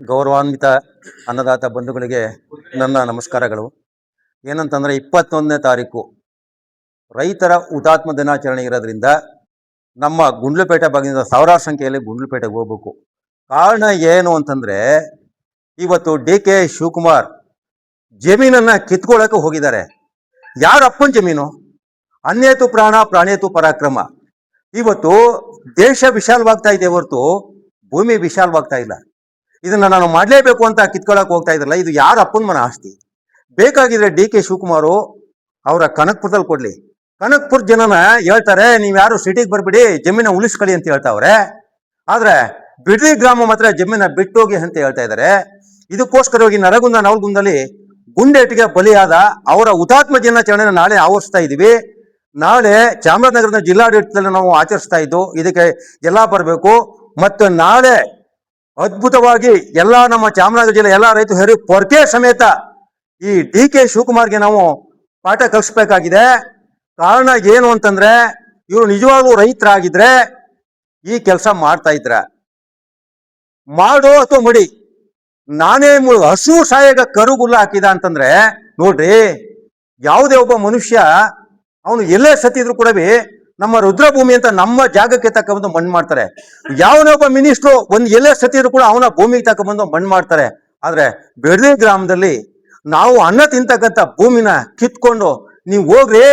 ಗೌರವಾನ್ವಿತ ಅನ್ನದಾತ ಬಂಧುಗಳಿಗೆ ನನ್ನ ನಮಸ್ಕಾರಗಳು. ಏನಂತಂದರೆ 21ನೇ ತಾರೀಕು ರೈತರ ಹುತಾತ್ಮ ದಿನಾಚರಣೆ ಇರೋದ್ರಿಂದ ನಮ್ಮ ಗುಂಡ್ಲುಪೇಟೆ ಭಾಗದಿಂದ ಸಾವಿರಾರು ಸಂಖ್ಯೆಯಲ್ಲಿ ಗುಂಡ್ಲುಪೇಟೆಗೆ ಹೋಗ್ಬೇಕು. ಕಾರಣ ಏನು ಅಂತಂದರೆ, ಇವತ್ತು DK ಶಿವಕುಮಾರ್ ಜಮೀನನ್ನು ಕಿತ್ಕೊಳ್ಳೋಕೆ ಹೋಗಿದ್ದಾರೆ. ಯಾರ ಅಪ್ಪನ ಜಮೀನು? ಅನ್ಯೇತು ಪ್ರಾಣ ಪ್ರಾಣೇತು ಪರಾಕ್ರಮ. ಇವತ್ತು ದೇಶ ವಿಶಾಲವಾಗ್ತಾ ಇದೆ ಹೊರತು ಭೂಮಿ ವಿಶಾಲವಾಗ್ತಾ ಇಲ್ಲ. ಇದನ್ನ ನಾನು ಮಾಡಲೇಬೇಕು ಅಂತ ಕಿತ್ಕೊಳ್ಳೋಕೆ ಹೋಗ್ತಾ ಇದ್ರಲ್ಲ, ಇದು ಯಾರ ಅಪ್ಪನ ಮನ ಆಸ್ತಿ? ಬೇಕಾಗಿದ್ರೆ DK ಶಿವಕುಮಾರು ಅವರ ಕನಕ್ಪುರದಲ್ಲಿ ಕೊಡ್ಲಿ. ಕನಕ್ಪುರ ಜನನ ಹೇಳ್ತಾರೆ, ನೀವು ಯಾರು ಸಿಟಿಗೆ ಬರ್ಬಿಡಿ, ಜಮೀನ ಉಳಿಸ್ಕೊಳ್ಳಿ ಅಂತ ಹೇಳ್ತಾವ್ರೆ. ಆದ್ರೆ ಬಿಡ್ದಿ ಗ್ರಾಮ ಮಾತ್ರ ಜಮೀನ ಬಿಟ್ಟೋಗಿ ಅಂತ ಹೇಳ್ತಾ ಇದ್ದಾರೆ. ಇದಕ್ಕೋಸ್ಕರವಾಗಿ ನರಗುಂದ ನವಲಗುಂದಲ್ಲಿ ಗುಂಡೇಟಿಗೆ ಬಲಿಯಾದ ಅವರ ಹುತಾತ್ಮ ದಿನಾಚರಣೆನ ನಾಳೆ ಆವರಿಸ್ತಾ ಇದ್ದೀವಿ. ನಾಳೆ ಚಾಮರಾಜನಗರದ ಜಿಲ್ಲಾಡಳಿತದಲ್ಲಿ ನಾವು ಆಚರಿಸ್ತಾ ಇದ್ದು, ಇದಕ್ಕೆ ಎಲ್ಲ ಬರಬೇಕು. ಮತ್ತು ನಾಳೆ ಅದ್ಭುತವಾಗಿ ಎಲ್ಲ ನಮ್ಮ ಚಾಮರಾಜನಗರ ಜಿಲ್ಲೆ ಎಲ್ಲ ರೈತರು ಹೇರಿ ಪೊರ್ಕೆ ಸಮೇತ ಈ DK ಶಿವಕುಮಾರ್ಗೆ ನಾವು ಪಾಠ ಕಲಿಸ್ಬೇಕಾಗಿದೆ. ಕಾರಣ ಏನು ಅಂತಂದ್ರೆ, ಇವರು ನಿಜವಾಗ್ಲೂ ರೈತರಾಗಿದ್ರೆ ಈ ಕೆಲಸ ಮಾಡ್ತಾ ಇದ್ರ ಮಾಡೋ ಅಥವಾ ಮಡಿ. ನಾನೇ ಹಸು ಸಾಯಾಗ ಕರುಗುಲ್ಲ ಹಾಕಿದ ಅಂತಂದ್ರೆ ನೋಡ್ರಿ, ಯಾವುದೇ ಒಬ್ಬ ಮನುಷ್ಯ ಅವನು ಎಲ್ಲೇ ಸತ್ತಿದ್ರು ಕೂಡ ನಮ್ಮ ರುದ್ರಭೂಮಿ ಅಂತ ನಮ್ಮ ಜಾಗಕ್ಕೆ ತಕ್ಕಂದು ಮಣ್ಣು ಮಾಡ್ತಾರೆ. ಯಾವನೇ ಒಬ್ಬ ಮಿನಿಸ್ಟ್ರು ಒಂದು ಎಲ್ಲೇ ಸತ್ತಿದ್ರು ಕೂಡ ಅವನ ಭೂಮಿಗೆ ತಕ್ಕಂದು ಮಣ್ಣು ಮಾಡ್ತಾರೆ. ಆದ್ರೆ ಬೆಡ್ದಿ ಗ್ರಾಮದಲ್ಲಿ ನಾವು ಅನ್ನ ತಿಂತಕ್ಕಂಥ ಭೂಮಿನ ಕಿತ್ಕೊಂಡು ನೀವು ಹೋಗ್ರಿ,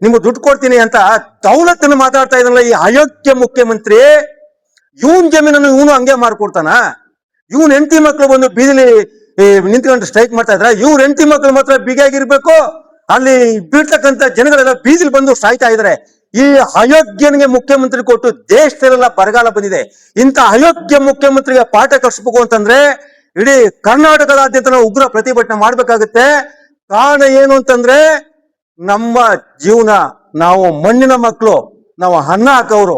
ನಿಮ್ಗೆ ದುಡ್ಡು ಕೊಡ್ತೀನಿ ಅಂತ ದೌಲತ್ತನ್ನು ಮಾತಾಡ್ತಾ ಇದ್ರಲ್ಲ ಈ ಅಯೋಗ್ಯ ಮುಖ್ಯಮಂತ್ರಿ. ಇವನ್ ಜಮೀನನ್ನು ಇವನು ಹಂಗೆ ಮಾರ್ಕೊಡ್ತಾನ? ಇವನ್ ಹೆಂಡತಿ ಮಕ್ಳು ಬಂದು ಬೀದಿಲಿ ನಿಂತ್ಕೊಂಡು ಸ್ಟ್ರೈಕ್ ಮಾಡ್ತಾ ಇದ್ರ, ಇವ್ರ ಹೆಂಡತಿ ಮಕ್ಳು ಮಾತ್ರ ಬಿಗಿಯಾಗಿರ್ಬೇಕು, ಅಲ್ಲಿ ಬೀಳ್ತಕ್ಕಂಥ ಜನಗಳೆಲ್ಲ ಬೀದಿಲಿ ಬಂದು ಸಾಯ್ತಾ ಇದಾರೆ. ಈ ಅಯೋಗ್ಯನಿಗೆ ಮುಖ್ಯಮಂತ್ರಿ ಕೊಟ್ಟು ದೇಶದಲ್ಲೆಲ್ಲ ಬರಗಾಲ ಬಂದಿದೆ. ಇಂಥ ಅಯೋಗ್ಯ ಮುಖ್ಯಮಂತ್ರಿಗೆ ಪಾಠ ಕಲಿಸ್ಬೇಕು ಅಂತಂದ್ರೆ ಇಡೀ ಕರ್ನಾಟಕದಾದ್ಯಂತ ನಾವು ಉಗ್ರ ಪ್ರತಿಭಟನೆ ಮಾಡ್ಬೇಕಾಗುತ್ತೆ. ಕಾರಣ ಏನು ಅಂತಂದ್ರೆ, ನಮ್ಮ ಜೀವನ, ನಾವು ಮಣ್ಣಿನ ಮಕ್ಕಳು, ನಾವು ಅನ್ನ ಹಾಕೋರು,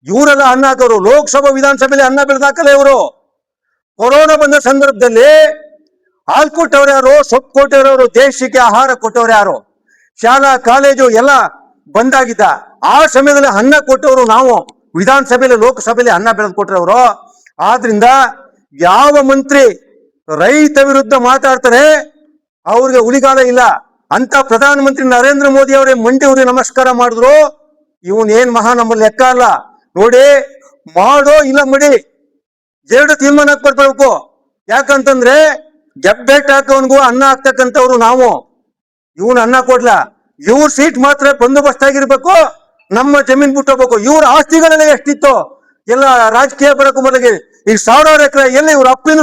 ಇವರೆಲ್ಲ ಅನ್ನ ಹಾಕೋರು. ಲೋಕಸಭಾ ವಿಧಾನಸಭೆಯಲ್ಲಿ ಅನ್ನ ಬೆಳೆದಾಕಲ್ಲ ಇವರು. ಕೊರೋನಾ ಬಂದ ಸಂದರ್ಭದಲ್ಲಿ ಹಾಲು ಕೊಟ್ಟವ್ರು ಯಾರು? ಸೊಪ್ಪು ಕೊಟ್ಟವ್ರು? ದೇಶಕ್ಕೆ ಆಹಾರ ಕೊಟ್ಟವ್ರು ಯಾರು? ಶಾಲಾ ಕಾಲೇಜು ಎಲ್ಲ ಬಂದಾಗಿದ್ದ ಆ ಸಮಯದಲ್ಲಿ ಅನ್ನ ಕೊಟ್ಟವರು ನಾವು. ವಿಧಾನಸಭೆಯಲ್ಲಿ ಲೋಕಸಭೆಯಲ್ಲಿ ಅನ್ನ ಬೆಳೆದು ಕೊಟ್ಟರವರು. ಆದ್ರಿಂದ ಯಾವ ಮಂತ್ರಿ ರೈತ ವಿರುದ್ಧ ಮಾತಾಡ್ತಾರೆ ಅವ್ರಿಗೆ ಉಳಿಗಾಲ ಇಲ್ಲ ಅಂತ ಪ್ರಧಾನಮಂತ್ರಿ ನರೇಂದ್ರ ಮೋದಿ ಅವರೇ ಮಂಡಿ ಅವರಿಗೆ ನಮಸ್ಕಾರ ಮಾಡಿದ್ರು. ಇವನ್ ಏನ್ ಮಹಾ ನಮ್ಮಲ್ಲಿ ಲೆಕ್ಕ ಅಲ್ಲ ನೋಡಿ. ಮಾಡೋ ಇಲ್ಲ ಮಡಿ, ಎರಡು ತೀರ್ಮಾನಕ್ಕೆ ಬರ್ಬೇಕು. ಯಾಕಂತಂದ್ರೆ ಗೆಬ್ಬೆಟ್ ಹಾಕೋನ್ಗೂ ಅನ್ನ ಹಾಕ್ತಕ್ಕಂಥವ್ರು ನಾವು. ಇವನ್ ಅನ್ನ ಕೊಡ್ಲಾ, ಇವ್ರ ಸೀಟ್ ಮಾತ್ರ ಬಂದೋಬಸ್ತ್ ಆಗಿರ್ಬೇಕು, ನಮ್ಮ ಜಮೀನ್ ಬಿಟ್ಟೋಗ್ಬೇಕು. ಇವ್ರ ಆಸ್ತಿಗಳೆಲ್ಲ ಎಷ್ಟಿತ್ತು ಎಲ್ಲ ರಾಜಕೀಯ ಬರೋಕ್ಕೂ ಮೊದಲಿಗೆ ಈಗ 1000 ಎಕರೆ ಎಲ್ಲಿ ಇವ್ರ ಅಪ್ಪಿನ